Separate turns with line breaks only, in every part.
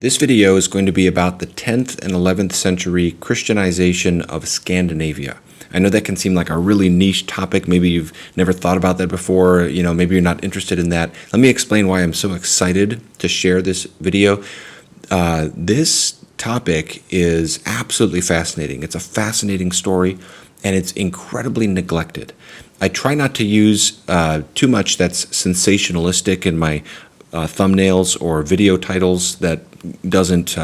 This video is going to be about the 10th and 11th century Christianization of Scandinavia. I know that can seem like a really niche topic. Maybe you've never thought about that before. Maybe you're not interested in that. Let me explain why I'm so excited to share this video. This topic is absolutely fascinating. It's a fascinating story, and it's incredibly neglected. I try not to use too much that's sensationalistic in my thumbnails or video titles that doesn't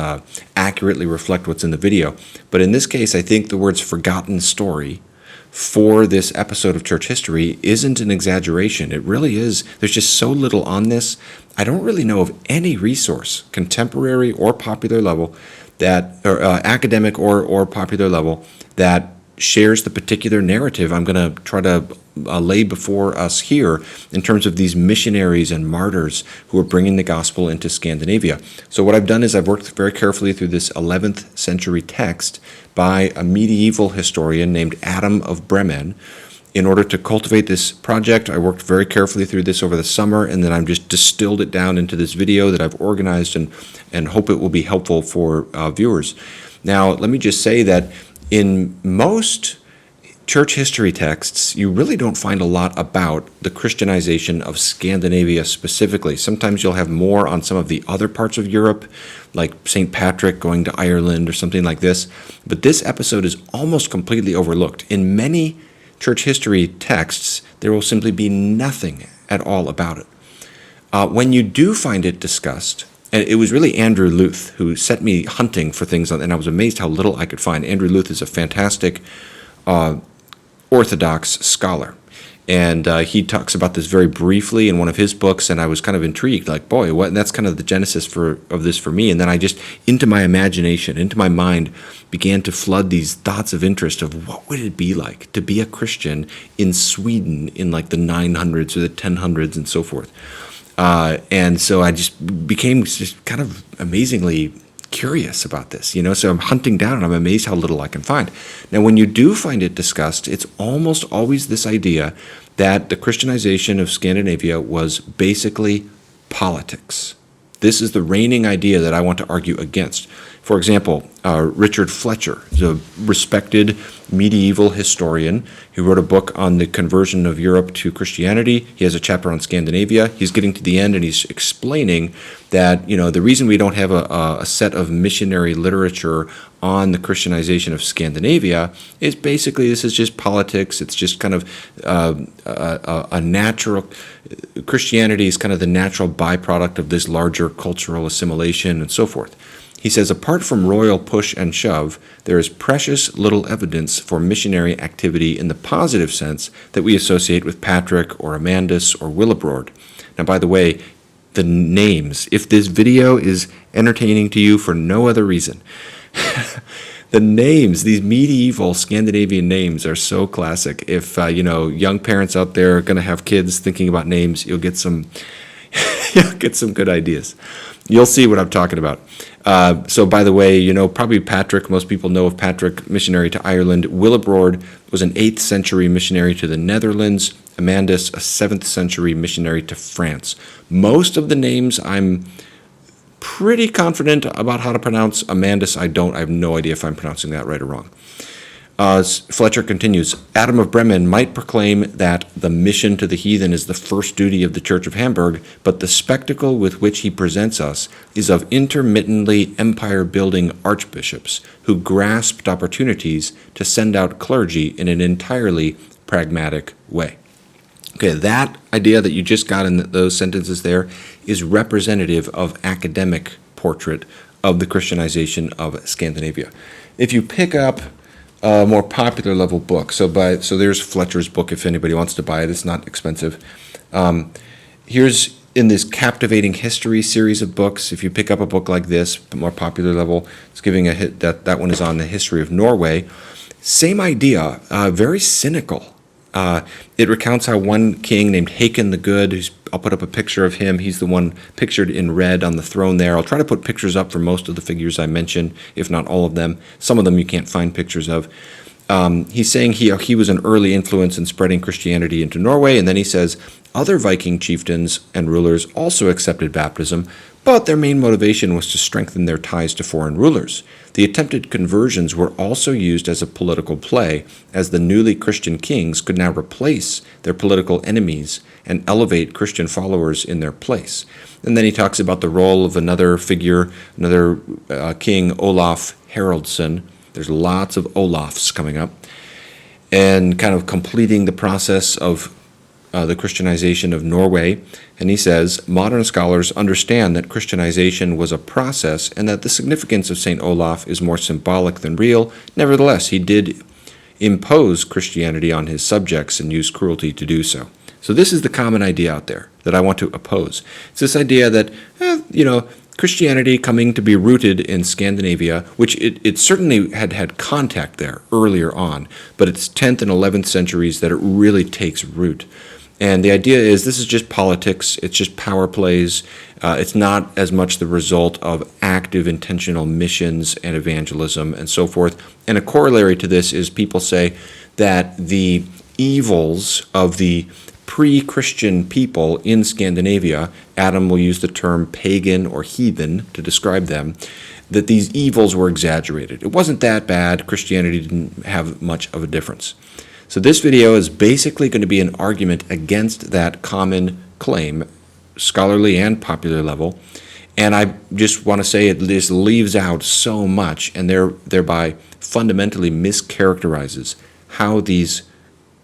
accurately reflect what's in the video. But in this case, I think the words forgotten story for this episode of church history isn't an exaggeration. It really is. There's just so little on this. I don't really know of any resource, contemporary or popular level, or academic or popular level, that shares the particular narrative I'm going to try to lay before us here in terms of these missionaries and martyrs who are bringing the gospel into Scandinavia. So what I've done is I've worked very carefully through this 11th century text by a medieval historian named Adam of Bremen. In order to cultivate this project, I worked very carefully through this over the summer, and then I've just distilled it down into this video that I've organized and hope it will be helpful for viewers. Now, let me just say that in most church history texts, you really don't find a lot about the Christianization of Scandinavia specifically. Sometimes you'll have more on some of the other parts of Europe, like St. Patrick going to Ireland or something like this. But this episode is almost completely overlooked. In many church history texts, there will simply be nothing at all about it. When you do find it discussed, and it was really Andrew Luth who set me hunting for things, and I was amazed how little I could find. Andrew Luth is a fantastic Orthodox scholar, and he talks about this very briefly in one of his books, and I was kind of intrigued, like, boy, what? And that's kind of the genesis of this for me. And then I just, into my imagination, into my mind, began to flood these thoughts of interest of what would it be like to be a Christian in Sweden in like the 900s or the 1000s and so forth. And so I just became just kind of amazingly curious about this, so I'm hunting down and I'm amazed how little I can find. Now, when you do find it discussed, it's almost always this idea that the Christianization of Scandinavia was basically politics. This is the reigning idea that I want to argue against. For example, Richard Fletcher is a respected medieval historian. He wrote a book on the conversion of Europe to Christianity. He has a chapter on Scandinavia. He's getting to the end and he's explaining that, the reason we don't have a set of missionary literature on the Christianization of Scandinavia is basically this is just politics. It's just kind of a natural, Christianity is kind of the natural byproduct of this larger cultural assimilation and so forth. He says, apart from royal push and shove, there is precious little evidence for missionary activity in the positive sense that we associate with Patrick or Amandus or Willibrord. Now, by the way, the names, if this video is entertaining to you for no other reason, the names, these medieval Scandinavian names are so classic. If, young parents out there are going to have kids thinking about names, you'll get some good ideas. You'll see what I'm talking about. So, by the way, probably Patrick, most people know of Patrick, missionary to Ireland. Willibrord was an 8th century missionary to the Netherlands. Amandus, a 7th century missionary to France. Most of the names I'm pretty confident about how to pronounce. Amandus, I have no idea if I'm pronouncing that right or wrong. Fletcher continues, Adam of Bremen might proclaim that the mission to the heathen is the first duty of the Church of Hamburg, but the spectacle with which he presents us is of intermittently empire-building archbishops who grasped opportunities to send out clergy in an entirely pragmatic way. Okay, that idea that you just got in those sentences there is representative of academic portrait of the Christianization of Scandinavia. If you pick up a more popular level book. So there's Fletcher's book if anybody wants to buy it. It's not expensive. Here's in this captivating history series of books. If you pick up a book like this, more popular level, it's giving a hit. That one is on the history of Norway. Same idea, very cynical. It recounts how one king named Haakon the Good, I'll put up a picture of him. He's the one pictured in red on the throne there. I'll try to put pictures up for most of the figures I mentioned, if not all of them. Some of them you can't find pictures of. He's saying he was an early influence in spreading Christianity into Norway, and then he says other Viking chieftains and rulers also accepted baptism, but their main motivation was to strengthen their ties to foreign rulers. The attempted conversions were also used as a political play, as the newly Christian kings could now replace their political enemies and elevate Christian followers in their place. And then he talks about the role of another figure, another king, Olaf Haraldsson. There's lots of Olafs coming up, and kind of completing the process of the Christianization of Norway. And he says, modern scholars understand that Christianization was a process and that the significance of St. Olaf is more symbolic than real. Nevertheless, he did impose Christianity on his subjects and use cruelty to do so. So this is the common idea out there that I want to oppose. It's this idea that, Christianity coming to be rooted in Scandinavia, which it certainly had contact there earlier on, but it's 10th and 11th centuries that it really takes root. And the idea is this is just politics, it's just power plays, it's not as much the result of active intentional missions and evangelism and so forth. And a corollary to this is people say that the evils of the pre-Christian people in Scandinavia, Adam will use the term pagan or heathen to describe them, that these evils were exaggerated. It wasn't that bad. Christianity didn't have much of a difference. So this video is basically going to be an argument against that common claim, scholarly and popular level. And I just want to say it just leaves out so much and thereby fundamentally mischaracterizes how these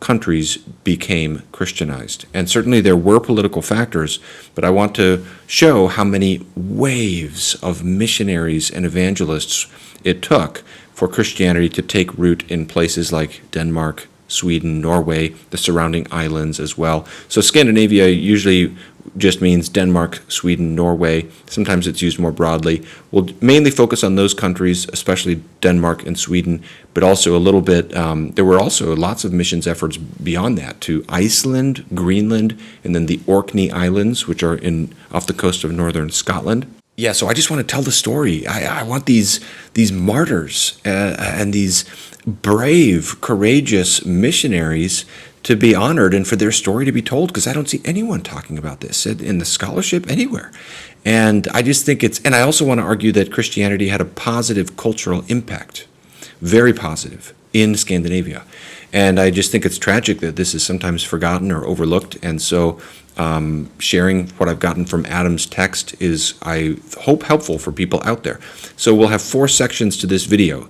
countries became Christianized. And certainly there were political factors, but I want to show how many waves of missionaries and evangelists it took for Christianity to take root in places like Denmark, Sweden, Norway, the surrounding islands as well. So Scandinavia usually just means Denmark, Sweden, Norway. Sometimes it's used more broadly. We'll mainly focus on those countries, especially Denmark and Sweden, but also a little bit, there were also lots of missions efforts beyond that to Iceland, Greenland, and then the Orkney Islands, which are off the coast of northern Scotland. Yeah, so I just want to tell the story. I want these martyrs and these brave, courageous missionaries to be honored and for their story to be told, because I don't see anyone talking about this in the scholarship anywhere. And I just think and I also want to argue that Christianity had a positive cultural impact, very positive, in Scandinavia. And I just think it's tragic that this is sometimes forgotten or overlooked. And so sharing what I've gotten from Adam's text is, I hope, helpful for people out there. So we'll have 4 sections to this video.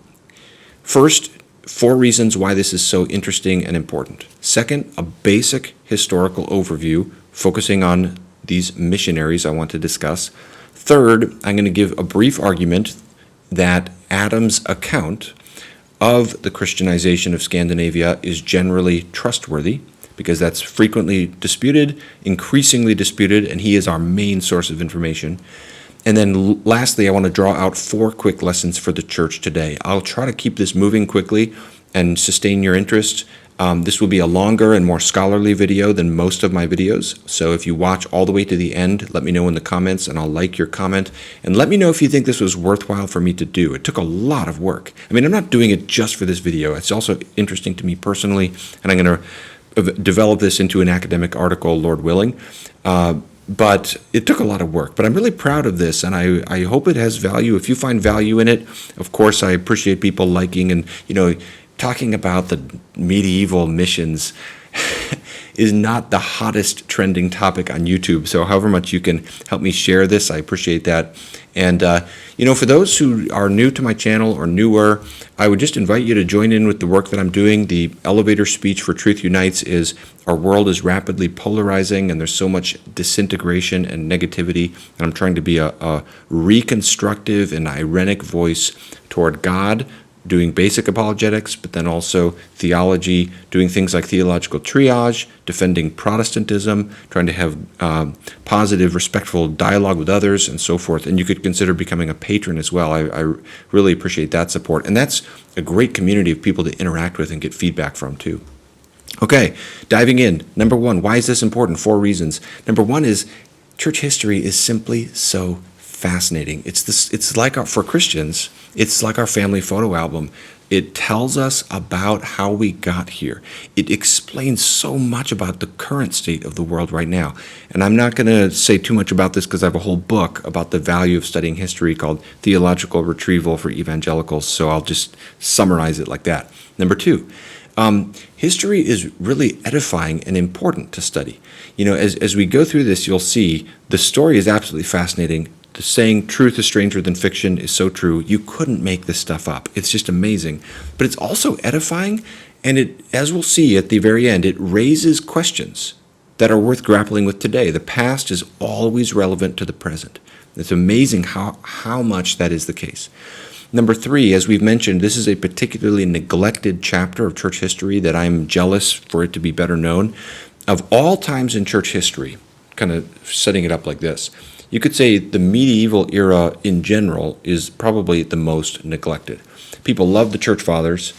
First, 4 reasons why this is so interesting and important. Second, a basic historical overview focusing on these missionaries I want to discuss. Third, I'm going to give a brief argument that Adam's account of the Christianization of Scandinavia is generally trustworthy, because that's frequently disputed, increasingly disputed, and he is our main source of information. And then lastly, I want to draw out 4 quick lessons for the church today. I'll try to keep this moving quickly and sustain your interest. This will be a longer and more scholarly video than most of my videos. So if you watch all the way to the end, let me know in the comments and I'll like your comment. And let me know if you think this was worthwhile for me to do. It took a lot of work. I mean, I'm not doing it just for this video. It's also interesting to me personally, and I'm going to develop this into an academic article, Lord willing. But it took a lot of work. But I'm really proud of this, and I hope it has value. If you find value in it, of course, I appreciate people liking and, talking about the medieval missions is not the hottest trending topic on YouTube. So however much you can help me share this, I appreciate that. And, for those who are new to my channel or newer, I would just invite you to join in with the work that I'm doing. The elevator speech for Truth Unites is, our world is rapidly polarizing and there's so much disintegration and negativity. And I'm trying to be a reconstructive and irenic voice toward God, doing basic apologetics, but then also theology, doing things like theological triage, defending Protestantism, trying to have positive, respectful dialogue with others, and so forth. And you could consider becoming a patron as well. I really appreciate that support. And that's a great community of people to interact with and get feedback from, too. Okay, diving in. Number 1, why is this important? 4 reasons. Number 1 is church history is simply so fascinating. It's like for Christians, it's like our family photo album. It tells us about how we got here. It explains so much about the current state of the world right now. And I'm not going to say too much about this because I have a whole book about the value of studying history called Theological Retrieval for Evangelicals, so I'll just summarize it like that. Number two, history is really edifying and important to study. As we go through this, you'll see the story is absolutely fascinating. The saying, truth is stranger than fiction, is so true. You couldn't make this stuff up. It's just amazing. But it's also edifying, and as we'll see at the very end, it raises questions that are worth grappling with today. The past is always relevant to the present. It's amazing how much that is the case. Number three, as we've mentioned, this is a particularly neglected chapter of church history that I'm jealous for it to be better known. Of all times in church history, kind of setting it up like this, you could say the medieval era in general is probably the most neglected. People love the church fathers.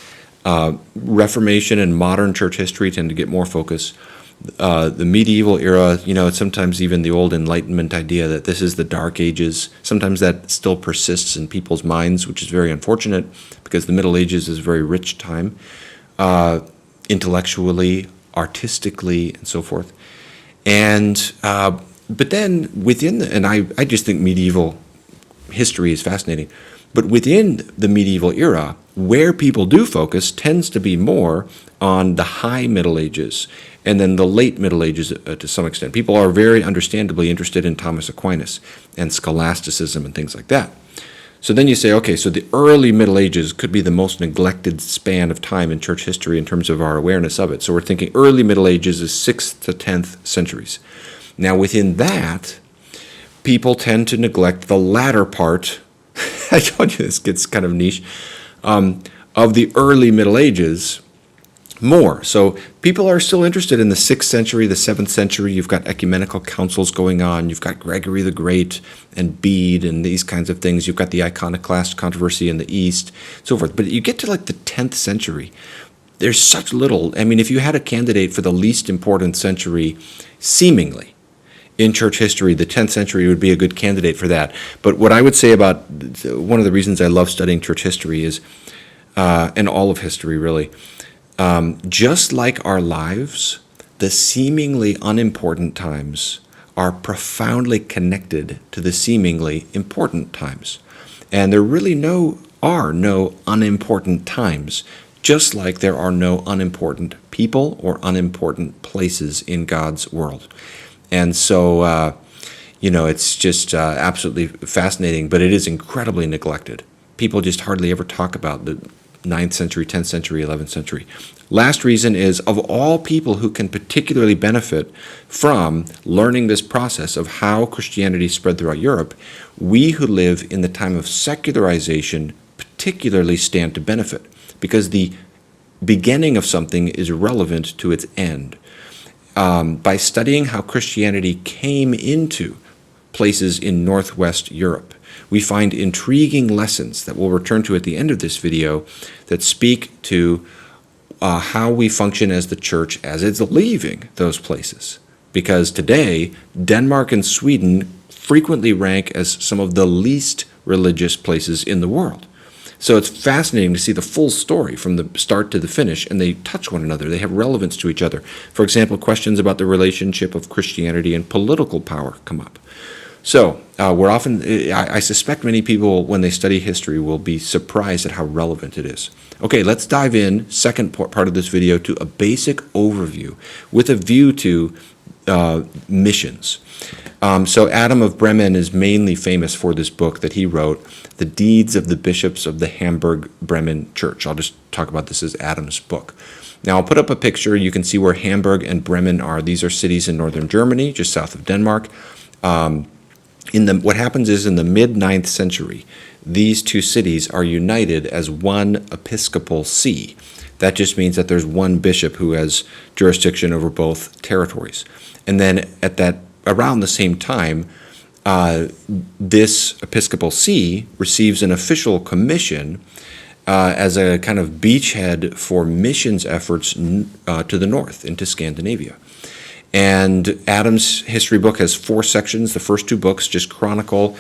Reformation and modern church history tend to get more focus. The medieval era, sometimes even the old Enlightenment idea that this is the Dark Ages, sometimes that still persists in people's minds, which is very unfortunate because the Middle Ages is a very rich time, intellectually, artistically, and so forth. But then and I just think medieval history is fascinating, but within the medieval era, where people do focus tends to be more on the high Middle Ages and then the late Middle Ages to some extent. People are very understandably interested in Thomas Aquinas and scholasticism and things like that. So then you say, okay, so the early Middle Ages could be the most neglected span of time in church history in terms of our awareness of it. So we're thinking early Middle Ages is 6th to 10th centuries. Now, within that, people tend to neglect the latter part. I told you this gets kind of niche, of the early Middle Ages more. So people are still interested in the 6th century, the 7th century. You've got ecumenical councils going on. You've got Gregory the Great and Bede and these kinds of things. You've got the iconoclast controversy in the East, so forth. But you get to like the 10th century, there's such little. I mean, if you had a candidate for the least important century, seemingly, in church history, the 10th century would be a good candidate for that. But what I would say about one of the reasons I love studying church history is, and all of history really, just like our lives, the seemingly unimportant times are profoundly connected to the seemingly important times. And there really are no unimportant times, just like there are no unimportant people or unimportant places in God's world. And so, it's just absolutely fascinating, but it is incredibly neglected. People just hardly ever talk about the 9th century, 10th century, 11th century. Last reason is, of all people who can particularly benefit from learning this process of how Christianity spread throughout Europe, we who live in the time of secularization particularly stand to benefit, because the beginning of something is relevant to its end. By studying how Christianity came into places in Northwest Europe, we find intriguing lessons that we'll return to at the end of this video that speak to how we function as the church as it's leaving those places. Because today, Denmark and Sweden frequently rank as some of the least religious places in the world. So it's fascinating to see the full story from the start to the finish, and they touch one another. They have relevance to each other. For example, questions about the relationship of Christianity and political power come up. So I suspect many people, when they study history, will be surprised at how relevant it is. Okay, let's dive in, second part of this video, to a basic overview with a view to missions. So Adam of Bremen is mainly famous for this book that he wrote, The Deeds of the Bishops of the Hamburg-Bremen Church. I'll just talk about this as Adam's book. Now, I'll put up a picture. You can see where Hamburg and Bremen are. These are cities in northern Germany, just south of Denmark. What happens is, in the mid-9th century, these two cities are united as one episcopal see. That just means that there's one bishop who has jurisdiction over both territories. And then around the same time, this episcopal see receives an official commission as a kind of beachhead for missions efforts to the north, into Scandinavia. And Adam's history book has 4 sections. The first 2 books just chronicle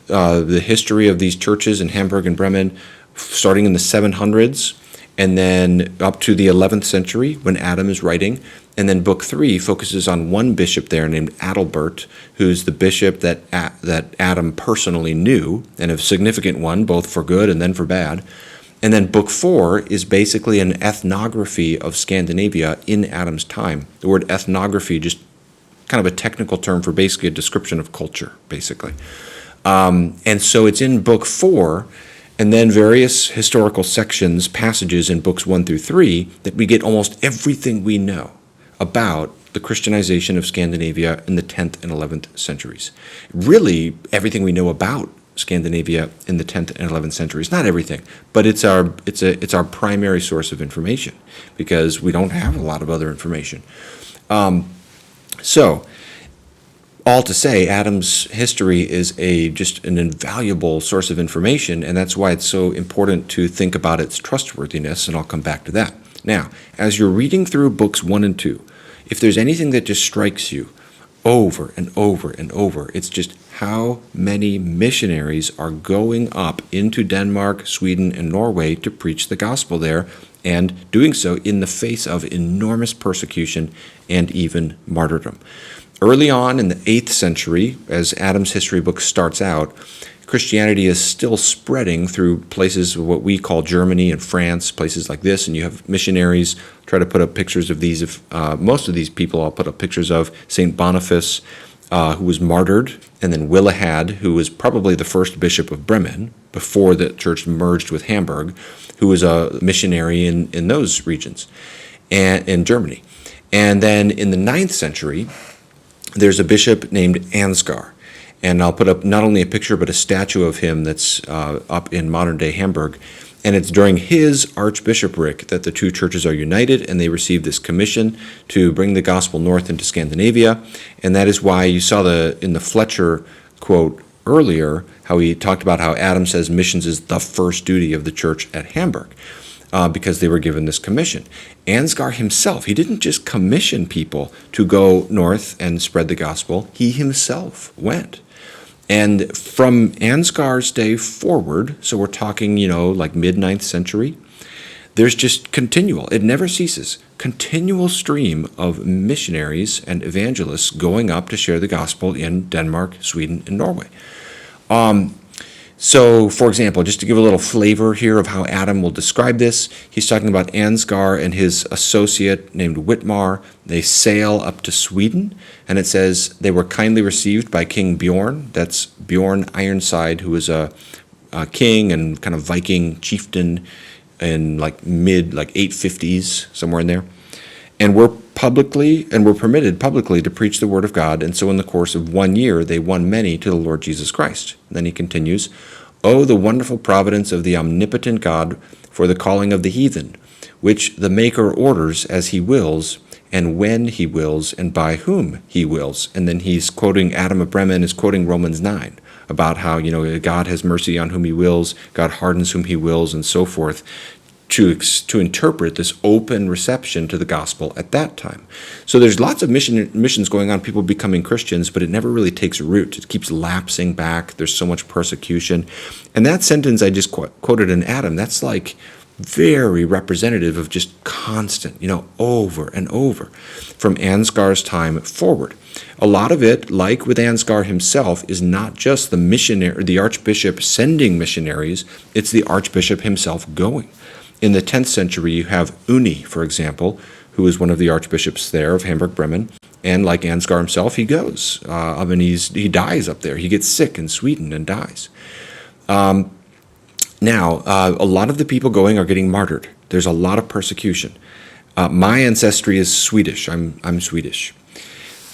the history of these churches in Hamburg and Bremen, starting in the 700s, and then up to the 11th century when Adam is writing. And then book 3 focuses on one bishop there named Adalbert, who's the bishop that Adam personally knew, and a significant one, both for good and then for bad. And then book 4 is basically an ethnography of Scandinavia in Adam's time. The word ethnography, just kind of a technical term for basically a description of culture, basically. And so it's in book 4, and then various historical sections, passages in books 1 through 3, that we get almost everything we know about the Christianization of Scandinavia in the 10th and 11th centuries. Really, everything we know about Scandinavia in the 10th and 11th centuries. Not everything, but it's our primary source of information, because we don't have a lot of other information. So, all to say, Adam's history is just an invaluable source of information, and that's why it's so important to think about its trustworthiness, and I'll come back to that. Now, as you're reading through books 1 and 2, if there's anything that just strikes you over and over and over, it's just how many missionaries are going up into Denmark, Sweden, and Norway to preach the gospel there, and doing so in the face of enormous persecution and even martyrdom. Early on in the 8th century, as Adam's history book starts out, Christianity is still spreading through places of what we call Germany and France, places like this, and you have missionaries. Try to put up pictures of these. Most of these people I'll put up pictures of. St. Boniface, who was martyred, and then Willehad, who was probably the first bishop of Bremen before the church merged with Hamburg, who was a missionary in those regions, and in Germany. And then in the 9th century, there's a bishop named Ansgar. And I'll put up not only a picture, but a statue of him that's up in modern-day Hamburg. And it's during his archbishopric that the two churches are united, and they receive this commission to bring the gospel north into Scandinavia. And that is why you saw in the Fletcher quote earlier, how he talked about how Adam says missions is the first duty of the church at Hamburg, because they were given this commission. Ansgar himself, he didn't just commission people to go north and spread the gospel. He himself went. And from Ansgar's day forward, so we're talking, like mid-9th century, there's just it never ceases, continual stream of missionaries and evangelists going up to share the gospel in Denmark, Sweden, and Norway. So, for example, just to give a little flavor here of how Adam will describe this, he's talking about Ansgar and his associate named Whitmar. They sail up to Sweden, and it says they were kindly received by King Bjorn. That's Bjorn Ironside, who was a king and kind of Viking chieftain in mid 850s, somewhere in there. And were permitted publicly to preach the word of God, and so in the course of 1 year they won many to the Lord Jesus Christ. And then he continues, "Oh, the wonderful providence of the omnipotent God for the calling of the heathen, which the Maker orders as he wills, and when he wills, and by whom he wills." And then he's quoting, Adam of Bremen is quoting Romans 9, about how, God has mercy on whom he wills, God hardens whom he wills, and so forth, to interpret this open reception to the gospel at that time. So there's lots of missions going on, people becoming Christians, but it never really takes root. It keeps lapsing back. There's so much persecution. And that sentence I just quoted in Adam, that's very representative of just constant, over and over from Ansgar's time forward. A lot of it, like with Ansgar himself, is not just the archbishop sending missionaries, it's the archbishop himself going. In the 10th century, you have Uni, for example, who is one of the archbishops there of Hamburg-Bremen, and like Ansgar himself, he goes. He dies up there. He gets sick in Sweden and dies. Now, a lot of the people going are getting martyred. There's a lot of persecution. My ancestry is Swedish. I'm Swedish.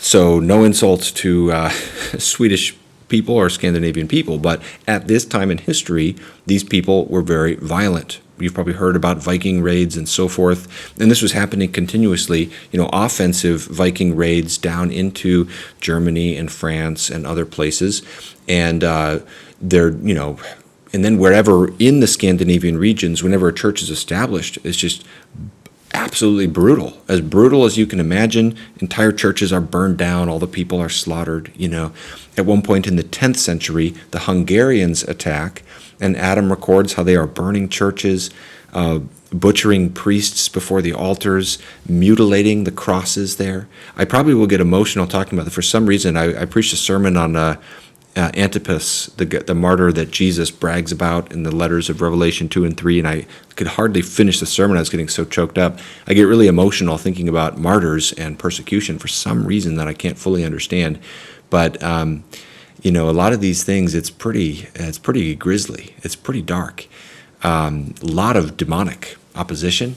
So no insult to Swedish people or Scandinavian people, but at this time in history, these people were very violent. You've probably heard about Viking raids and so forth, and this was happening continuously, offensive Viking raids down into Germany and France and other places, and and then wherever in the Scandinavian regions, whenever a church is established, it's just absolutely brutal as you can imagine. Entire churches are burned down, all the people are slaughtered. At one point in the 10th century, the Hungarians attack, And Adam records how they are burning churches, butchering priests before the altars, mutilating the crosses there. I probably will get emotional talking about it. For some reason, I preached a sermon on Antipas, the martyr that Jesus brags about in the letters of Revelation 2 and 3, and I could hardly finish the sermon. I was getting so choked up. I get really emotional thinking about martyrs and persecution for some reason that I can't fully understand. But a lot of these things, it's pretty grisly. It's pretty dark. A lot of demonic opposition,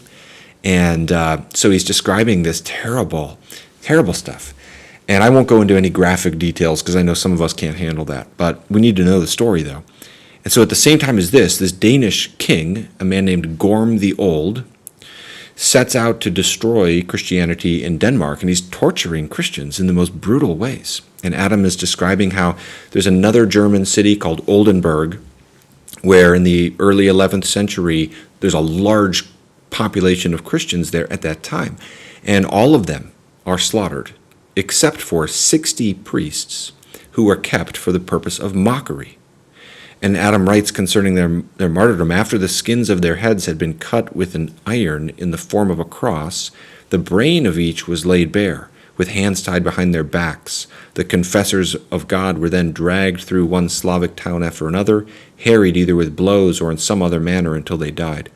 and so he's describing this terrible, terrible stuff. And I won't go into any graphic details because I know some of us can't handle that, but we need to know the story, though. And so at the same time as this Danish king, a man named Gorm the Old, sets out to destroy Christianity in Denmark, and he's torturing Christians in the most brutal ways. And Adam is describing how there's another German city called Oldenburg, where in the early 11th century, there's a large population of Christians there at that time. And all of them are slaughtered, except for 60 priests who were kept for the purpose of mockery. And Adam writes concerning their martyrdom, after the skins of their heads had been cut with an iron in the form of a cross, the brain of each was laid bare, with hands tied behind their backs. The confessors of God were then dragged through one Slavic town after another, harried either with blows or in some other manner until they died.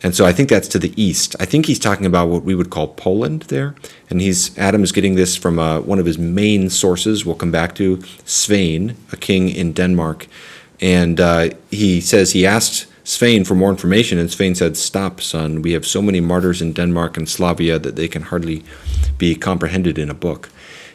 And so I think that's to the east. I think he's talking about what we would call Poland there. And Adam is getting this from one of his main sources we'll come back to, Svein, a king in Denmark. And he says he asked Svein for more information, and Svein said, "Stop, son. We have so many martyrs in Denmark and Slavia that they can hardly be comprehended in a book."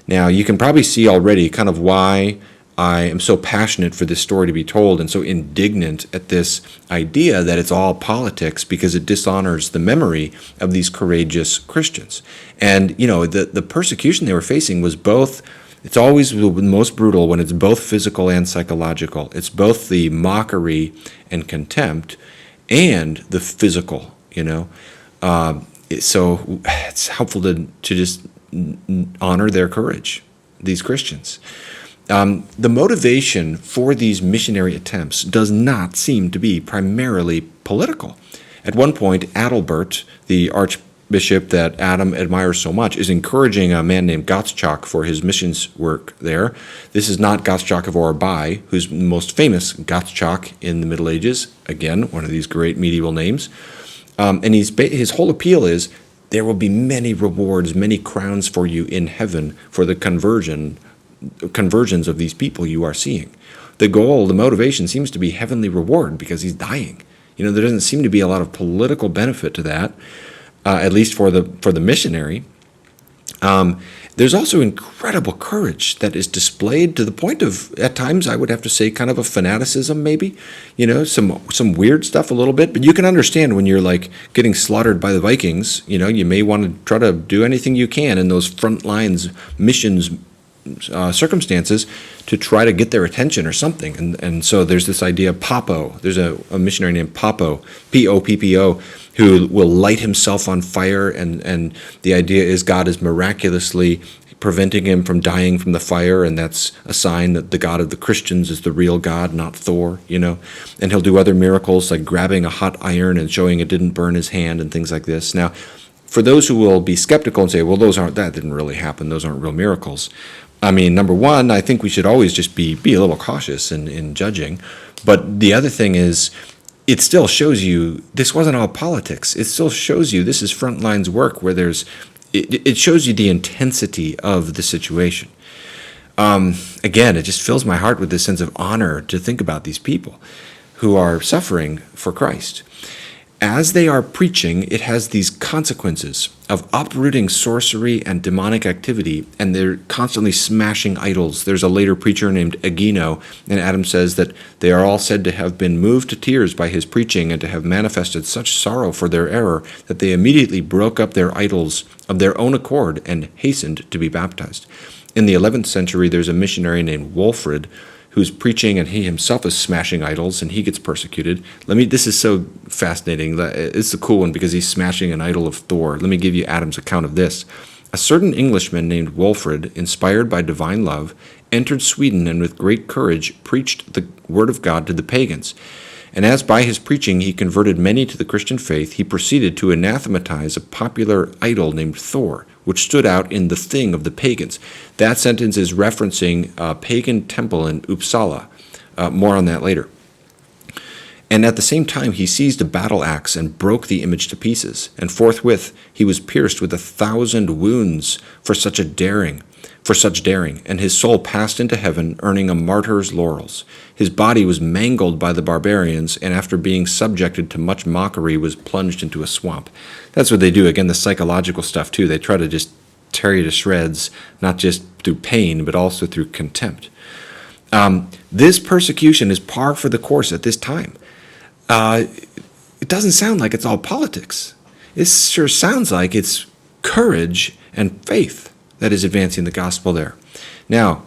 Now, you can probably see already kind of why I am so passionate for this story to be told and so indignant at this idea that it's all politics, because it dishonors the memory of these courageous Christians. And, the persecution they were facing was both, it's always the most brutal when it's both physical and psychological. It's both the mockery and contempt and the physical, So it's helpful to just honor their courage, these Christians. The motivation for these missionary attempts does not seem to be primarily political. At one point, Adalbert, the archbishop that Adam admires so much, is encouraging a man named Gottschalk for his missions work there. This is not Gottschalk of Ojai, who's most famous Gottschalk in the Middle Ages. Again, one of these great medieval names. And his whole appeal is, there will be many rewards, many crowns for you in heaven for the conversions of these people you are seeing. The goal, the motivation seems to be heavenly reward because he's dying. There doesn't seem to be a lot of political benefit to that, at least for the missionary. There's also incredible courage that is displayed to the point of, at times, I would have to say, kind of a fanaticism, maybe. Some weird stuff a little bit. But you can understand when you're like getting slaughtered by the Vikings. You may want to try to do anything you can in those front lines missions circumstances to try to get their attention or something. And so there's this idea of Poppo. There's a missionary named Poppo, Poppo, who will light himself on fire, and the idea is God is miraculously preventing him from dying from the fire, and that's a sign that the God of the Christians is the real God, not Thor, And he'll do other miracles like grabbing a hot iron and showing it didn't burn his hand and things like this. Now, for those who will be skeptical and say, well, that didn't really happen, those aren't real miracles. I mean, number one, I think we should always just be a little cautious in judging. But the other thing is, it still shows you this wasn't all politics. It still shows you this is front lines work where it shows you the intensity of the situation. Again, it just fills my heart with this sense of honor to think about these people who are suffering for Christ. As they are preaching, it has these consequences of uprooting sorcery and demonic activity, and they're constantly smashing idols. There's a later preacher named Egino, and Adam says that they are all said to have been moved to tears by his preaching and to have manifested such sorrow for their error that they immediately broke up their idols of their own accord and hastened to be baptized. In the 11th century, there's a missionary named Wolfrid who's preaching, and he himself is smashing idols, and he gets persecuted. This is so fascinating. It's a cool one because he's smashing an idol of Thor. Let me give you Adam's account of this. A certain Englishman named Wolfrid, inspired by divine love, entered Sweden and with great courage preached the word of God to the pagans. And as by his preaching he converted many to the Christian faith, he proceeded to anathematize a popular idol named Thor, which stood out in the Thing of the pagans. That sentence is referencing a pagan temple in Uppsala. More on that later. And at the same time, he seized a battle axe and broke the image to pieces. And forthwith he was pierced with 1,000 wounds for such daring, and his soul passed into heaven, earning a martyr's laurels. His body was mangled by the barbarians, and after being subjected to much mockery, was plunged into a swamp. That's what they do. Again, the psychological stuff too. They try to just tear you to shreds, not just through pain, but also through contempt. This persecution is par for the course at this time. It doesn't sound like it's all politics. It sure sounds like it's courage and faith that is advancing the gospel there. Now,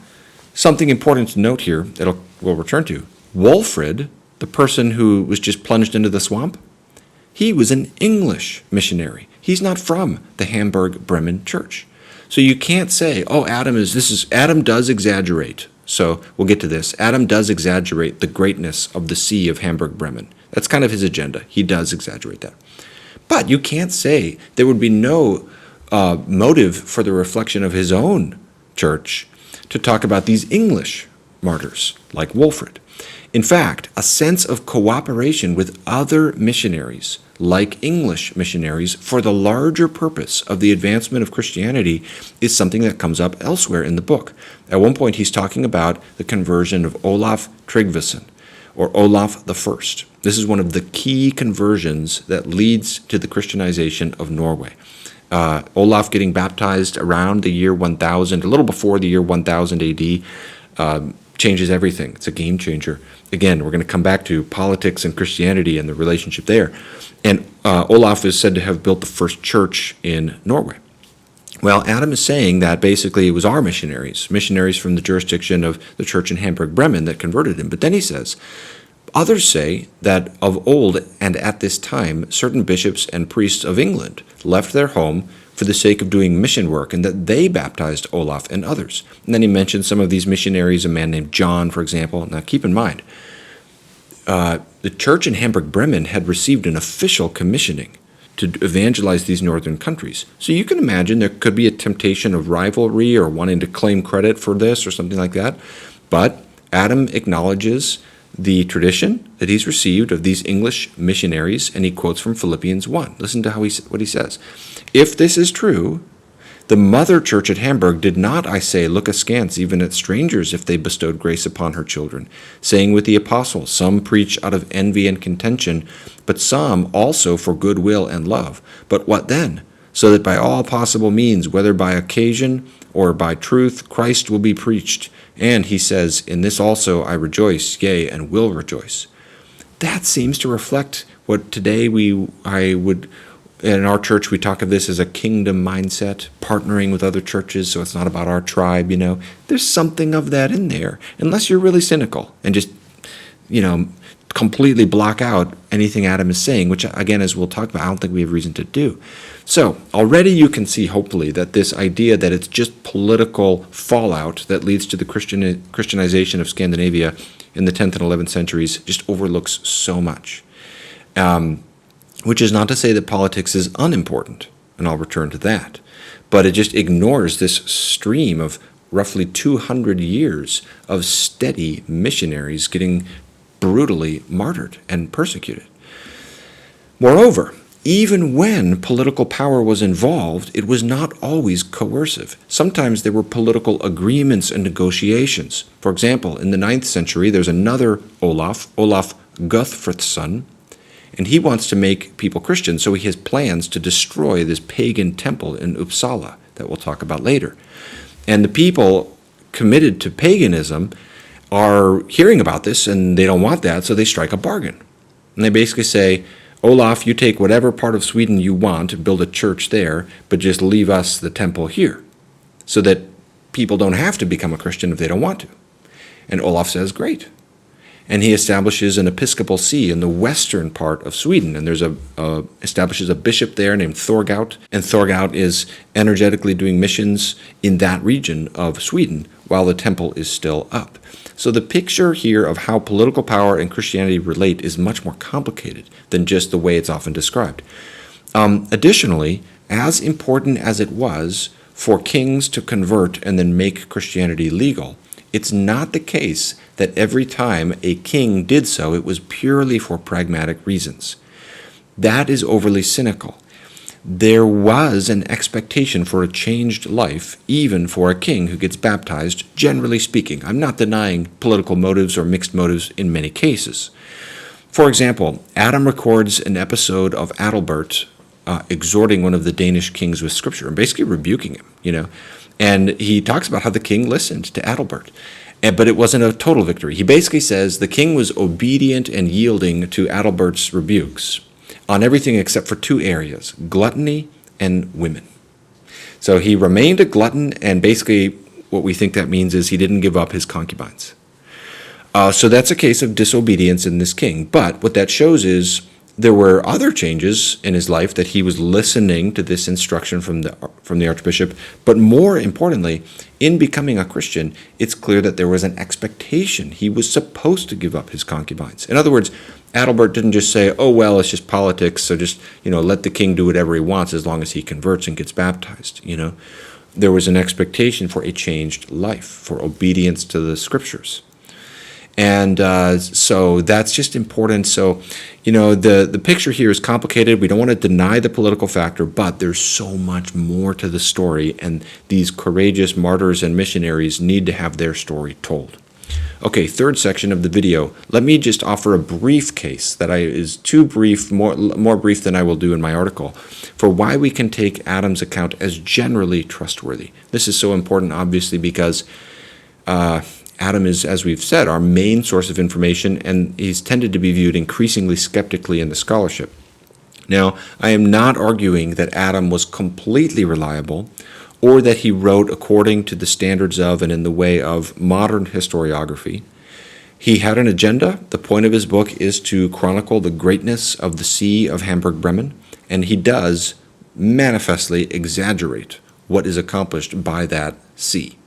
something important to note here that we'll return to. Wolfrid, the person who was just plunged into the swamp, he was an English missionary. He's not from the Hamburg-Bremen church. So you can't say, oh, Adam does exaggerate. So we'll get to this. Adam does exaggerate the greatness of the see of Hamburg-Bremen. That's kind of his agenda. He does exaggerate that. But you can't say there would be no motive for the reflection of his own church to talk about these English martyrs like Wolfrid. In fact, a sense of cooperation with other missionaries, like English missionaries, for the larger purpose of the advancement of Christianity is something that comes up elsewhere in the book. At one point, he's talking about the conversion of Olaf Tryggvason, or Olaf the First. This is one of the key conversions that leads to the Christianization of Norway. Olaf getting baptized around the year 1000, a little before the year 1000 AD, changes everything. It's a game changer. Again, we're going to come back to politics and Christianity and the relationship there. And Olaf is said to have built the first church in Norway. Well, Adam is saying that basically it was our missionaries from the jurisdiction of the church in Hamburg-Bremen that converted him. But then he says, others say that of old and at this time, certain bishops and priests of England left their home for the sake of doing mission work, and that they baptized Olaf and others. And then he mentioned some of these missionaries, a man named John, for example. Now keep in mind, the church in Hamburg-Bremen had received an official commissioning to evangelize these northern countries. So you can imagine there could be a temptation of rivalry or wanting to claim credit for this or something like that. But Adam acknowledges the tradition that he's received of these English missionaries, and he quotes from Philippians 1. Listen to what he says. If this is true, the mother church at Hamburg did not, I say, look askance even at strangers if they bestowed grace upon her children, saying with the apostles, some preach out of envy and contention, but some also for goodwill and love. But what then? So that by all possible means, whether by occasion or by truth, Christ will be preached. And he says, in this also I rejoice, yea, and will rejoice. That seems to reflect what today in our church, we talk of this as a kingdom mindset, partnering with other churches, so it's not about our tribe, There's something of that in there, unless you're really cynical and just, completely block out anything Adam is saying, which, again, as we'll talk about, I don't think we have reason to do. So already you can see, hopefully, that this idea that it's just political fallout that leads to the Christianization of Scandinavia in the 10th and 11th centuries just overlooks so much. Which is not to say that politics is unimportant, and I'll return to that. But it just ignores this stream of roughly 200 years of steady missionaries getting brutally martyred and persecuted. Moreover, even when political power was involved, it was not always coercive. Sometimes there were political agreements and negotiations. For example, in the 9th century, there's another Olaf Guthfrithson, and he wants to make people Christian, so he has plans to destroy this pagan temple in Uppsala that we'll talk about later. And the people committed to paganism are hearing about this, and they don't want that, so they strike a bargain. And they basically say, Olaf, you take whatever part of Sweden you want, build a church there, but just leave us the temple here, so that people don't have to become a Christian if they don't want to. And Olaf says, great. And he establishes an episcopal see in the western part of Sweden. And there's establishes a bishop there named Thorgout. And Thorgout is energetically doing missions in that region of Sweden while the temple is still up. So the picture here of how political power and Christianity relate is much more complicated than just the way it's often described. Additionally, as important as it was for kings to convert and then make Christianity legal, it's not the case that every time a king did so, it was purely for pragmatic reasons. That is overly cynical. There was an expectation for a changed life, even for a king who gets baptized, generally speaking. I'm not denying political motives or mixed motives in many cases. For example, Adam records an episode of Adalbert exhorting one of the Danish kings with scripture and basically rebuking him, And he talks about how the king listened to Adalbert, but it wasn't a total victory. He basically says the king was obedient and yielding to Adalbert's rebukes on everything except for two areas, gluttony and women. So he remained a glutton, and basically what we think that means is he didn't give up his concubines. So that's a case of disobedience in this king. But what that shows is there were other changes in his life, that he was listening to this instruction from the archbishop. But more importantly, in becoming a Christian, it's clear that there was an expectation. He was supposed to give up his concubines. In other words, Adalbert didn't just say, oh, well, it's just politics, so just, let the king do whatever he wants as long as he converts and gets baptized, There was an expectation for a changed life, for obedience to the scriptures. And so that's just important. So, the picture here is complicated. We don't want to deny the political factor, but there's so much more to the story, and these courageous martyrs and missionaries need to have their story told. Okay, third section of the video. Let me just offer a brief case that is too brief, more brief than I will do in my article, for why we can take Adam's account as generally trustworthy. This is so important, obviously, because Adam is, as we've said, our main source of information, and he's tended to be viewed increasingly skeptically in the scholarship. Now, I am not arguing that Adam was completely reliable, or that he wrote according to the standards of and in the way of modern historiography. He had an agenda. The point of his book is to chronicle the greatness of the See of Hamburg-Bremen, and he does manifestly exaggerate what is accomplished by that see.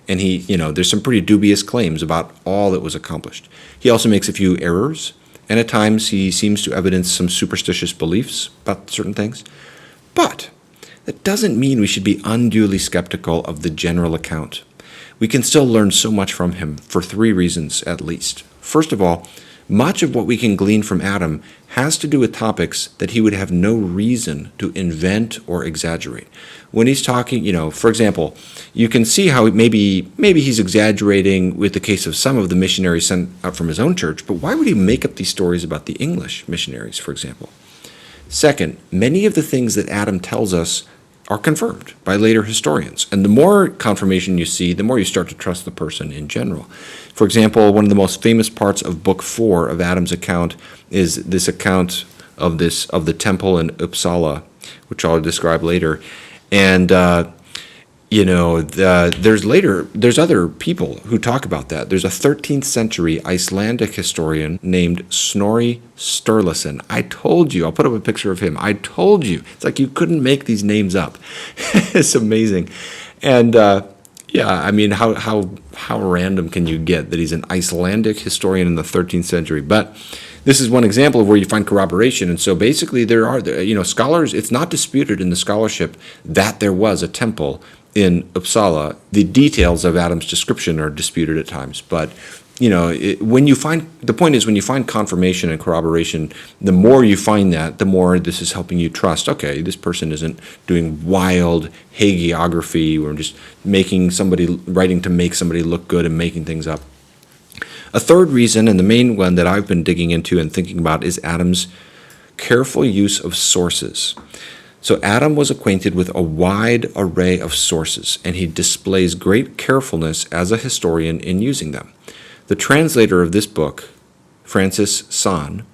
And there's some pretty dubious claims about all that was accomplished. He also makes a few errors, and at times he seems to evidence some superstitious beliefs about certain things. But that doesn't mean we should be unduly skeptical of the general account. We can still learn so much from him for three reasons at least. First of all, much of what we can glean from Adam has to do with topics that he would have no reason to invent or exaggerate. When he's talking, for example, you can see how maybe he's exaggerating with the case of some of the missionaries sent out from his own church, but why would he make up these stories about the English missionaries, for example? Second, many of the things that Adam tells us are confirmed by later historians. And the more confirmation you see, the more you start to trust the person in general. For example, one of the most famous parts of Book 4 of Adam's account is this account of the temple in Uppsala, which I'll describe later. And there's other people who talk about that. There's a 13th century Icelandic historian named Snorri Sturluson. I told you, I'll put up a picture of him. I told you. It's like you couldn't make these names up. It's amazing. And how random can you get that he's an Icelandic historian in the 13th century? But this is one example of where you find corroboration. And so basically there are, scholars, it's not disputed in the scholarship that there was a temple in Uppsala. The details of Adam's description are disputed at times. But, when you find confirmation and corroboration, the more you find that, the more this is helping you trust, okay, this person isn't doing wild hagiography or just writing to make somebody look good and making things up. A third reason, and the main one that I've been digging into and thinking about, is Adam's careful use of sources. So Adam was acquainted with a wide array of sources, and he displays great carefulness as a historian in using them. The translator of this book, Francis Sahn,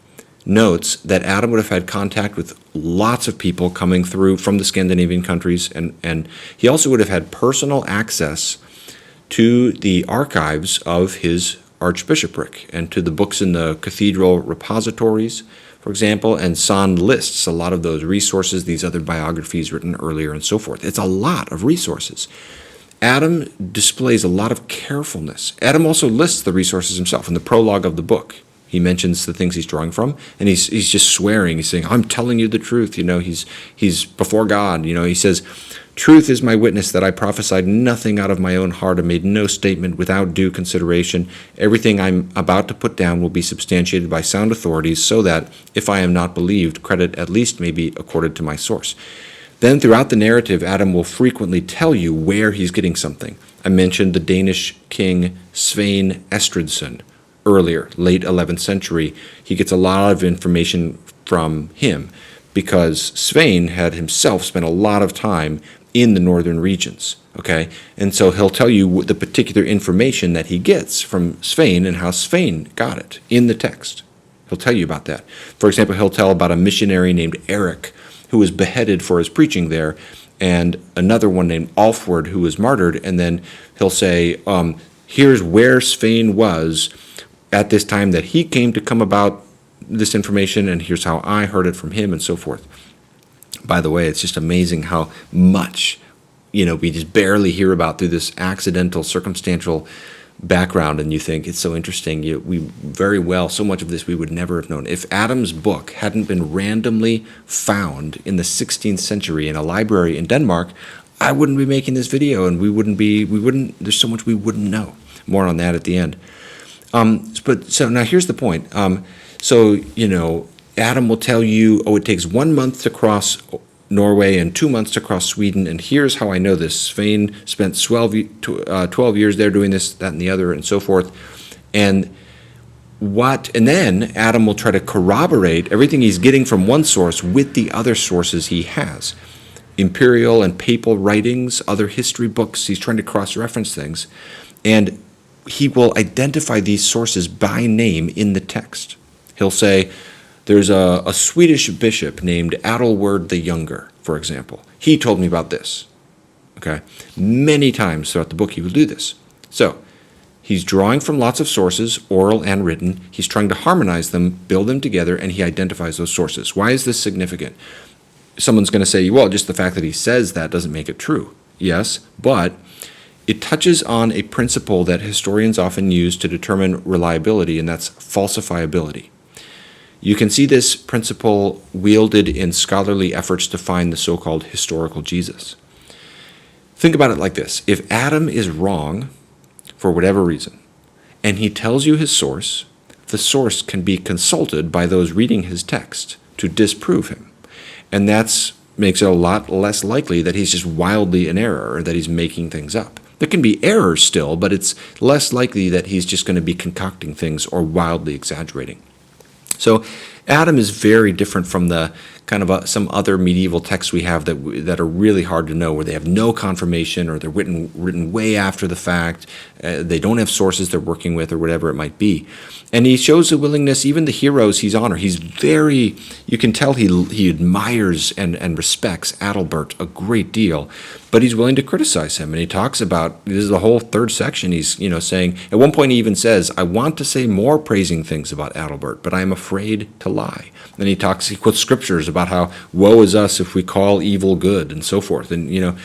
notes that Adam would have had contact with lots of people coming through from the Scandinavian countries, and he also would have had personal access to the archives of his archbishopric and to the books in the cathedral repositories, for example, and Sand lists a lot of those resources, these other biographies written earlier and so forth. It's a lot of resources. Adam displays a lot of carefulness. Adam also lists the resources himself in the prologue of the book. He mentions the things he's drawing from, and he's just swearing. He's saying, I'm telling you the truth. He's before God. He says, truth is my witness that I prophesied nothing out of my own heart and made no statement without due consideration. Everything I'm about to put down will be substantiated by sound authorities so that, if I am not believed, credit at least may be accorded to my source. Then throughout the narrative, Adam will frequently tell you where he's getting something. I mentioned the Danish king Svein Estridsson earlier, late 11th century. He gets a lot of information from him because Svein had himself spent a lot of time in the northern regions, okay? And so he'll tell you the particular information that he gets from Svein and how Svein got it in the text. He'll tell you about that. For example, he'll tell about a missionary named Eric who was beheaded for his preaching there, and another one named Alfred who was martyred, and then he'll say, here's where Svein was at this time that he came to come about this information, and here's how I heard it from him, and so forth. By the way, it's just amazing how much, we just barely hear about through this accidental, circumstantial background, and you think it's so interesting. So much of this we would never have known. If Adam's book hadn't been randomly found in the 16th century in a library in Denmark, I wouldn't be making this video, and there's so much we wouldn't know. More on that at the end. So now here's the point. Adam will tell you, it takes 1 month to cross Norway and 2 months to cross Sweden, and here's how I know this. Svein spent 12 years there doing this, that, and the other, and so forth. And then Adam will try to corroborate everything he's getting from one source with the other sources he has. Imperial and papal writings, other history books, he's trying to cross-reference things. And he will identify these sources by name in the text. He'll say, there's a Swedish bishop named Adelward the Younger, for example. He told me about this. Okay? Many times throughout the book he will do this. So, he's drawing from lots of sources, oral and written. He's trying to harmonize them, build them together, and he identifies those sources. Why is this significant? Someone's going to say, well, just the fact that he says that doesn't make it true. Yes, but it touches on a principle that historians often use to determine reliability, and that's falsifiability. You can see this principle wielded in scholarly efforts to find the so-called historical Jesus. Think about it like this. If Adam is wrong, for whatever reason, and he tells you his source, the source can be consulted by those reading his text to disprove him. And that makes it a lot less likely that he's just wildly in error or that he's making things up. There can be errors still, but it's less likely that he's just going to be concocting things or wildly exaggerating. So Adam is very different from the kind of some other medieval texts we have that are really hard to know, where they have no confirmation or they're written way after the fact. They don't have sources they're working with or whatever it might be. And he shows a willingness, even the heroes he's honored. You can tell he admires and respects Adalbert a great deal, but he's willing to criticize him. And he talks about, this is the whole third section, he's saying, at one point he even says, I want to say more praising things about Adalbert, but I am afraid to lie. Then he quotes scriptures about how woe is us if we call evil good and so forth. And,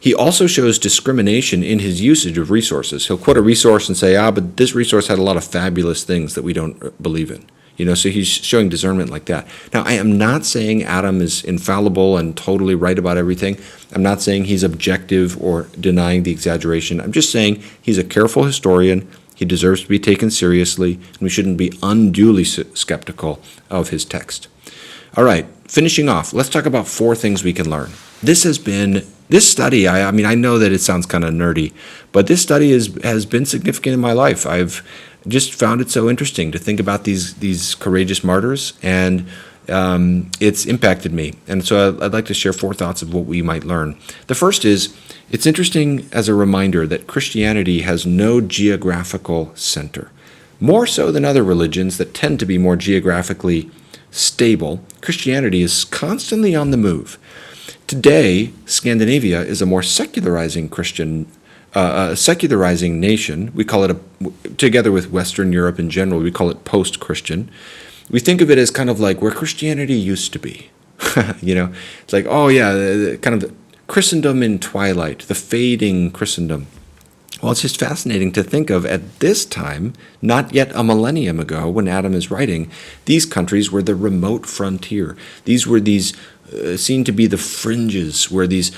he also shows discrimination in his usage of resources. He'll quote a resource and say, but this resource had a lot of fabulous things that we don't believe in. So he's showing discernment like that. Now, I am not saying Adam is infallible and totally right about everything. I'm not saying he's objective or denying the exaggeration. I'm just saying he's a careful historian. He deserves to be taken seriously, and we shouldn't be unduly skeptical of his text. All right, finishing off, let's talk about 4 things we can learn. This study, I know that it sounds kind of nerdy, but this study has been significant in my life. I've just found it so interesting to think about these courageous martyrs, and it's impacted me. And so I'd like to share 4 thoughts of what we might learn. The first is, it's interesting as a reminder that Christianity has no geographical center. More so than other religions that tend to be more geographically stable, Christianity is constantly on the move. Today, Scandinavia is a more secularizing Christian a secularizing nation. We call it, together with Western Europe in general, we call it post-Christian. We think of it as kind of like where Christianity used to be. It's like, oh yeah, kind of Christendom in twilight, the fading Christendom. Well, it's just fascinating to think of at this time, not yet a millennium ago when Adam is writing, these countries were the remote frontier. These were seen to be the fringes where these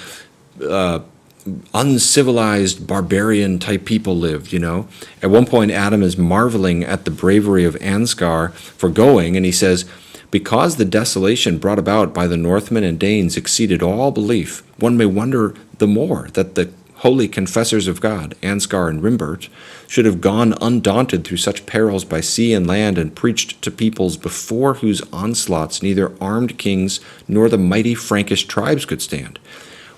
uncivilized barbarian type people lived, At one point, Adam is marveling at the bravery of Ansgar for going, and he says, because the desolation brought about by the Northmen and Danes exceeded all belief, one may wonder the more that the holy confessors of God, Ansgar and Rimbert, should have gone undaunted through such perils by sea and land and preached to peoples before whose onslaughts neither armed kings nor the mighty Frankish tribes could stand.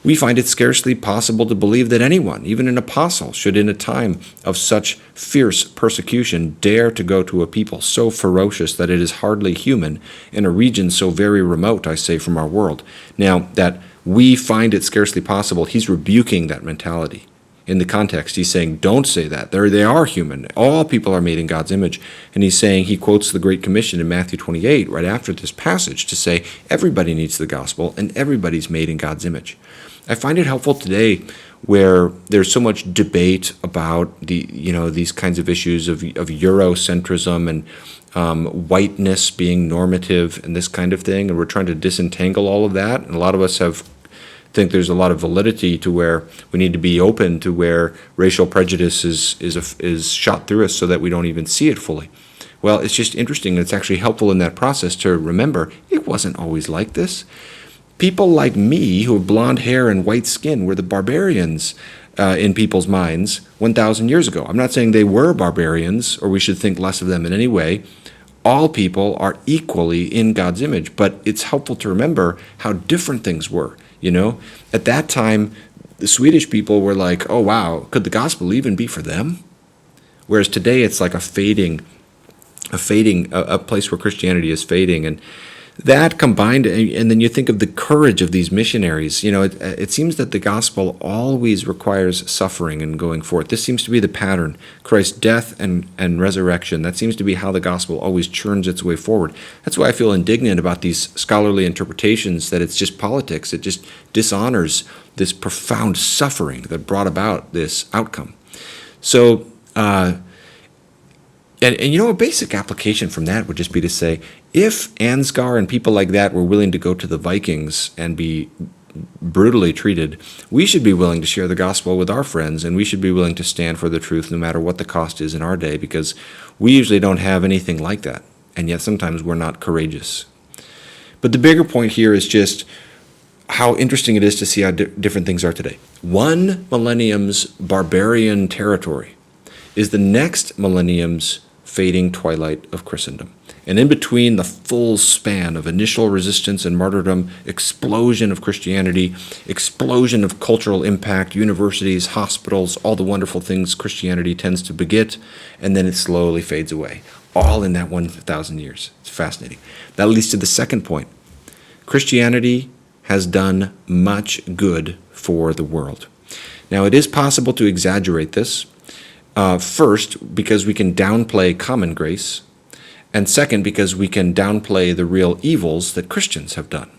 We find it scarcely possible to believe that anyone, even an apostle, should in a time of such fierce persecution dare to go to a people so ferocious that it is hardly human, in a region so very remote, I say, from our world. Now, that we find it scarcely possible, he's rebuking that mentality. In the context, he's saying, don't say that. They are human. All people are made in God's image. And he's saying, he quotes the Great Commission in Matthew 28, right after this passage, to say, everybody needs the gospel, and everybody's made in God's image. I find it helpful today where there's so much debate about these kinds of issues of Eurocentrism and whiteness being normative and this kind of thing, and we're trying to disentangle all of that. And a lot of us think there's a lot of validity to where we need to be open to where racial prejudice is shot through us so that we don't even see it fully. Well, it's just interesting. It's actually helpful in that process to remember it wasn't always like this. People like me who have blonde hair and white skin were the barbarians in people's minds 1,000 years ago. I'm not saying they were barbarians or we should think less of them in any way. All people are equally in God's image, but it's helpful to remember how different things were. At that time, the Swedish people were like, oh wow, could the gospel even be for them? Whereas today it's like a place where Christianity is fading. And that combined, and then you think of the courage of these missionaries. It seems that the gospel always requires suffering and going forth. This seems to be the pattern. Christ's death and resurrection, that seems to be how the gospel always churns its way forward. That's why I feel indignant about these scholarly interpretations that it's just politics. It just dishonors this profound suffering that brought about this outcome. So, a basic application from that would just be to say, if Ansgar and people like that were willing to go to the Vikings and be brutally treated, we should be willing to share the gospel with our friends, and we should be willing to stand for the truth no matter what the cost is in our day, because we usually don't have anything like that, and yet sometimes we're not courageous. But the bigger point here is just how interesting it is to see how different things are today. One millennium's barbarian territory is the next millennium's fading twilight of Christendom. And in between the full span of initial resistance and martyrdom, explosion of Christianity, explosion of cultural impact, universities, hospitals, all the wonderful things Christianity tends to beget, and then it slowly fades away, all in that 1,000 years. It's fascinating. That leads to the second point. Christianity has done much good for the world. Now, it is possible to exaggerate this. First, because we can downplay common grace, and second, because we can downplay the real evils that Christians have done.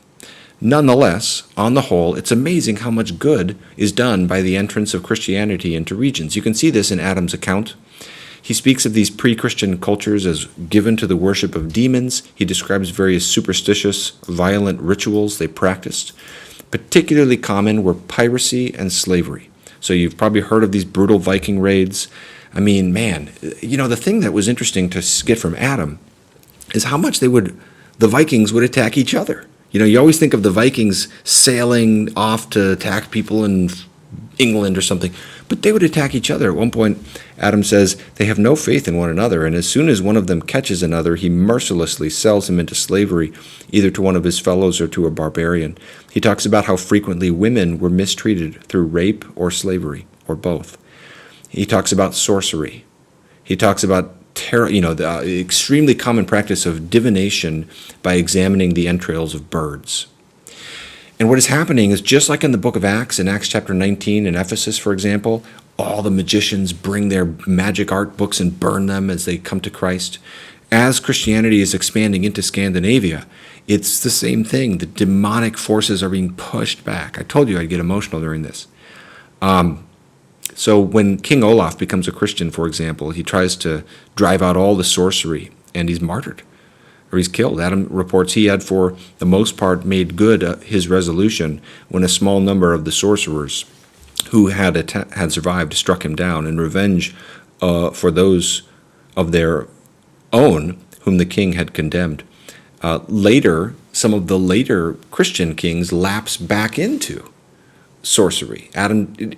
Nonetheless, on the whole, it's amazing how much good is done by the entrance of Christianity into regions. You can see this in Adam's account. He speaks of these pre-Christian cultures as given to the worship of demons. He describes various superstitious, violent rituals they practiced. Particularly common were piracy and slavery. So you've probably heard of these brutal Viking raids. I mean, man, the thing that was interesting to get from Adam is how much the Vikings would attack each other. You always think of the Vikings sailing off to attack people in England or something, but they would attack each other. At one point, Adam says they have no faith in one another, and as soon as one of them catches another, he mercilessly sells him into slavery, either to one of his fellows or to a barbarian. He talks about how frequently women were mistreated through rape or slavery, or both. He talks about sorcery. He talks about the extremely common practice of divination by examining the entrails of birds. And what is happening is, just like in the book of Acts, in Acts chapter 19 in Ephesus, for example, all the magicians bring their magic art books and burn them as they come to Christ. As Christianity is expanding into Scandinavia, it's the same thing. The demonic forces are being pushed back. I told you I'd get emotional during this. So when King Olaf becomes a Christian, for example, he tries to drive out all the sorcery, and he's martyred, or he's killed. Adam reports he had, for the most part, made good his resolution when a small number of the sorcerers who had survived struck him down in revenge for those of their own whom the king had condemned. Later, some of the later Christian kings lapse back into sorcery.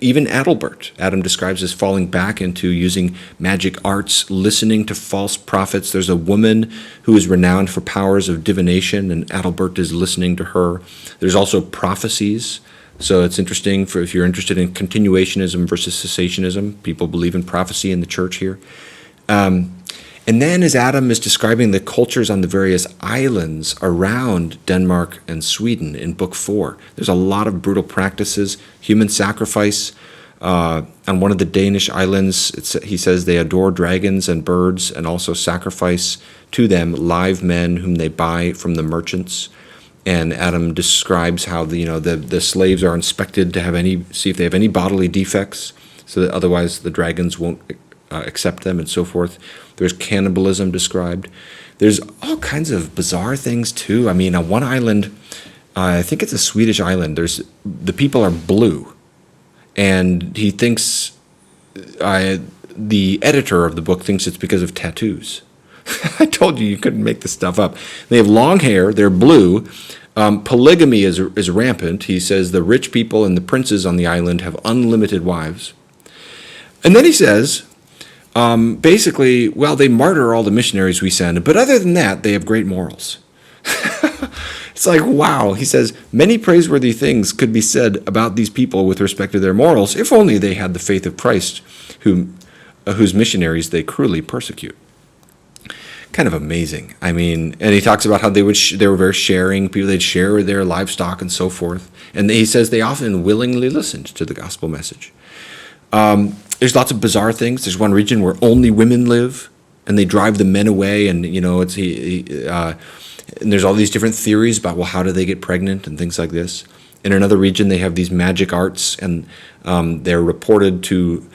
Even Adalbert, Adam describes as falling back into using magic arts, listening to false prophets. There's a woman who is renowned for powers of divination, and Adalbert is listening to her. There's also prophecies. So it's interesting if you're interested in continuationism versus cessationism. People believe in prophecy in the church here. And then as Adam is describing the cultures on the various islands around Denmark and Sweden in Book 4, there's a lot of brutal practices, human sacrifice. On one of the Danish islands, he says they adore dragons and birds and also sacrifice to them live men whom they buy from the merchants. And Adam describes how the slaves are inspected to see if they have any bodily defects, so that otherwise the dragons won't accept them and so forth. There's cannibalism described. There's all kinds of bizarre things too. I mean, on one island, I think it's a Swedish island, the people are blue, and he thinks, the editor of the book thinks it's because of tattoos. I told you couldn't make this stuff up. They have long hair, they're blue. Polygamy is rampant. He says the rich people and the princes on the island have unlimited wives. And then he says, basically, well, they martyr all the missionaries we send, but other than that, they have great morals. It's like, wow. He says, many praiseworthy things could be said about these people with respect to their morals, if only they had the faith of Christ, whose missionaries they cruelly persecute. Kind of amazing. I mean, and he talks about how they were very sharing. People, they'd share their livestock and so forth. And he says they often willingly listened to the gospel message. There's lots of bizarre things. There's one region where only women live, and they drive the men away. And and there's all these different theories about, well, how do they get pregnant and things like this. In another region, they have these magic arts, and they're reported to.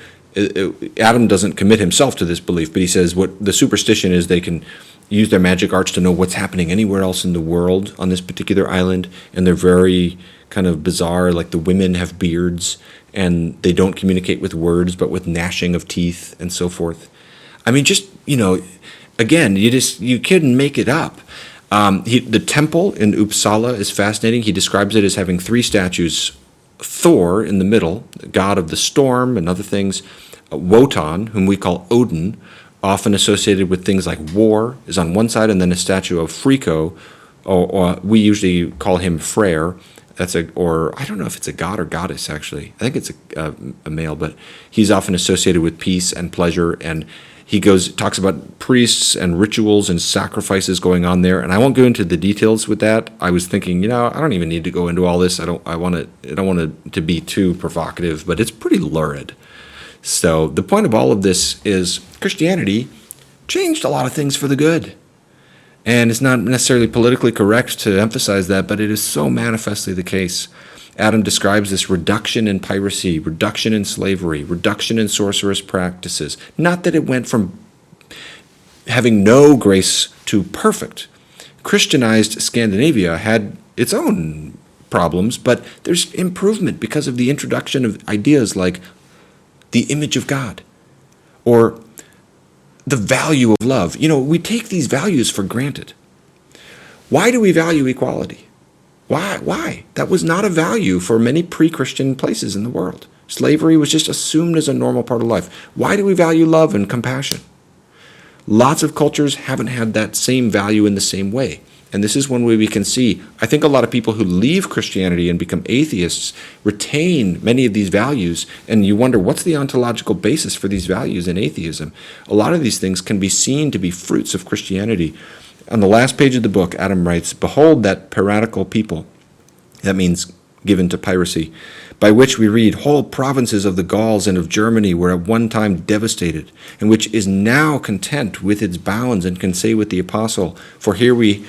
Adam doesn't commit himself to this belief, but he says what the superstition is, they can use their magic arts to know what's happening anywhere else in the world on this particular island, and they're very kind of bizarre, like the women have beards, and they don't communicate with words, but with gnashing of teeth and so forth. I mean, just, again, you couldn't make it up. The temple in Uppsala is fascinating. He describes it as having 3 statues, Thor in the middle, god of the storm and other things. Wotan, whom we call Odin, often associated with things like war, is on one side, and then a statue of Friko, or we usually call him Freyr. Or I don't know if it's a god or goddess, actually. I think it's a male, but he's often associated with peace and pleasure, and he talks about priests and rituals and sacrifices going on there, and I won't go into the details with that. I was thinking, I don't even need to go into all this. I don't want it to be too provocative, but it's pretty lurid. So the point of all of this is Christianity changed a lot of things for the good. And it's not necessarily politically correct to emphasize that, but it is so manifestly the case. Adam describes this reduction in piracy, reduction in slavery, reduction in sorcerous practices. Not that it went from having no grace to perfect. Christianized Scandinavia had its own problems, but there's improvement because of the introduction of ideas like the image of God or the value of love. We take these values for granted. Why do we value equality? Why? That was not a value for many pre-Christian places in the world. Slavery was just assumed as a normal part of life. Why do we value love and compassion? Lots of cultures haven't had that same value in the same way. And this is one way we can see, I think a lot of people who leave Christianity and become atheists retain many of these values, and you wonder, what's the ontological basis for these values in atheism? A lot of these things can be seen to be fruits of Christianity. On the last page of the book, Adam writes, "Behold that piratical people," that means given to piracy, by which we read whole provinces of the Gauls and of Germany were at one time devastated, and which is now content with its bounds and can say with the apostle, for here we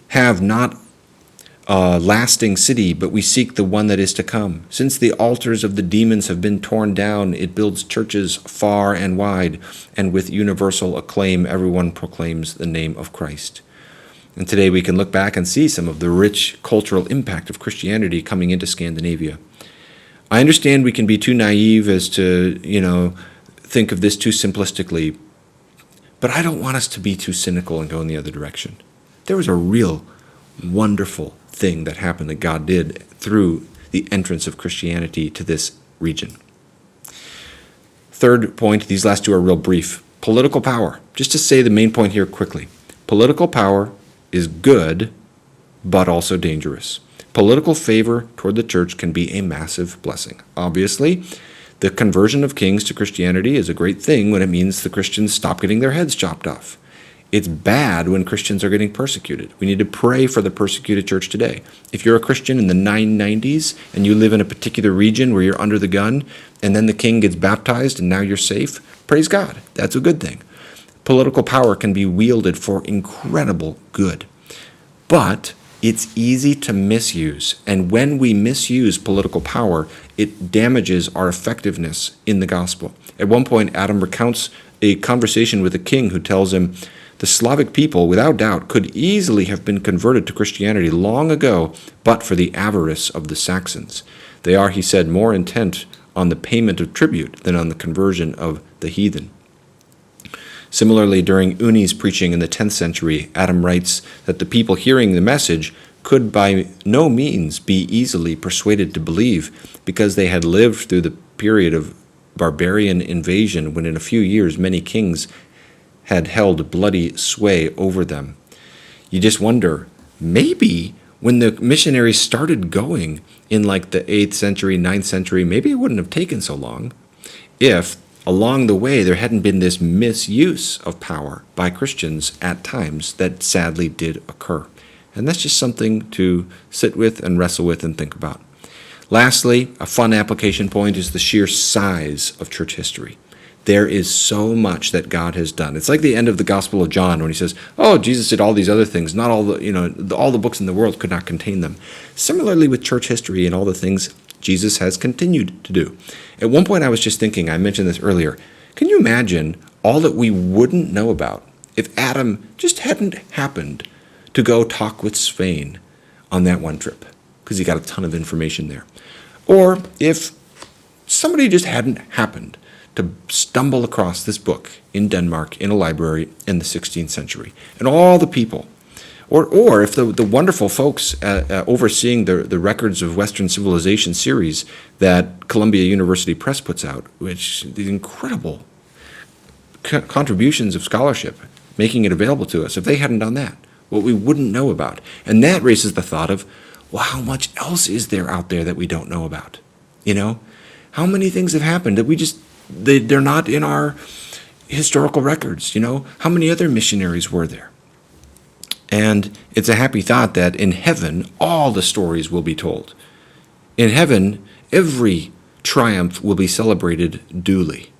have not a lasting city, but we seek the one that is to come. Since the altars of the demons have been torn down, it builds churches far and wide, and with universal acclaim everyone proclaims the name of Christ. And today we can look back and see some of the rich cultural impact of Christianity coming into Scandinavia. I understand we can be too naive as to, think of this too simplistically, but I don't want us to be too cynical and go in the other direction. There was a real wonderful thing that happened that God did through the entrance of Christianity to this region. Third point, these last two are real brief. Political power. Just to say the main point here quickly. Political power is good, but also dangerous. Political favor toward the church can be a massive blessing. Obviously, the conversion of kings to Christianity is a great thing when it means the Christians stop getting their heads chopped off. It's bad when Christians are getting persecuted. We need to pray for the persecuted church today. If you're a Christian in the 990s and you live in a particular region where you're under the gun, and then the king gets baptized and now you're safe, praise God. That's a good thing. Political power can be wielded for incredible good. But it's easy to misuse. And when we misuse political power, it damages our effectiveness in the gospel. At one point, Adam recounts a conversation with a king who tells him, the Slavic people, without doubt, could easily have been converted to Christianity long ago, but for the avarice of the Saxons. They are, he said, more intent on the payment of tribute than on the conversion of the heathen. Similarly, during Uni's preaching in the 10th century, Adam writes that the people hearing the message could by no means be easily persuaded to believe, because they had lived through the period of barbarian invasion when in a few years many kings had held bloody sway over them. You just wonder, maybe when the missionaries started going in like the 8th century, 9th century, maybe it wouldn't have taken so long if along the way there hadn't been this misuse of power by Christians at times that sadly did occur. And that's just something to sit with and wrestle with and think about. Lastly, a fun application point is the sheer size of church history. There is so much that God has done. It's like the end of the Gospel of John when he says, oh, Jesus did all these other things. Not all all the books in the world could not contain them. Similarly with church history and all the things Jesus has continued to do. At one point I was just thinking, I mentioned this earlier, can you imagine all that we wouldn't know about if Adam just hadn't happened to go talk with Svein on that one trip? Because he got a ton of information there. Or if somebody just hadn't happened to stumble across this book in Denmark in a library in the 16th century. And all the people, or if the wonderful folks overseeing the Records of Western Civilization series that Columbia University Press puts out, which the incredible contributions of scholarship, making it available to us, if they hadn't done that, what we wouldn't know about. And that raises the thought of, well, how much else is there out there that we don't know about? How many things have happened that we just, they're not in our historical records, How many other missionaries were there? And it's a happy thought that in heaven, all the stories will be told. In heaven, every triumph will be celebrated duly.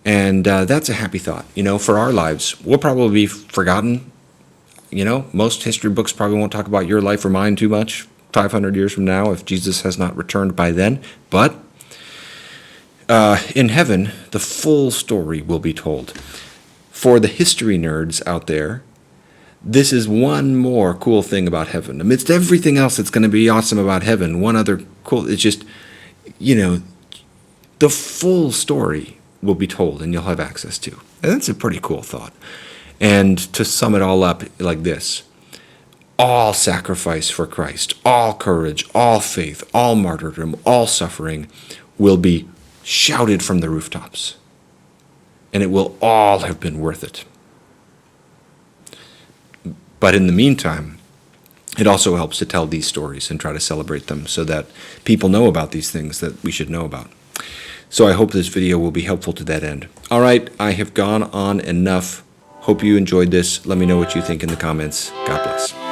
And that's a happy thought, for our lives. We'll probably be forgotten. Most history books probably won't talk about your life or mine too much 500 years from now if Jesus has not returned by then. But in heaven, the full story will be told. For the history nerds out there, this is one more cool thing about heaven. Amidst everything else that's going to be awesome about heaven, one other cool, it's just, the full story will be told and you'll have access to. And that's a pretty cool thought. And to sum it all up like this, all sacrifice for Christ, all courage, all faith, all martyrdom, all suffering will be shouted from the rooftops. And it will all have been worth it. But in the meantime, it also helps to tell these stories and try to celebrate them so that people know about these things that we should know about. So I hope this video will be helpful to that end. All right, I have gone on enough. Hope you enjoyed this. Let me know what you think in the comments. God bless.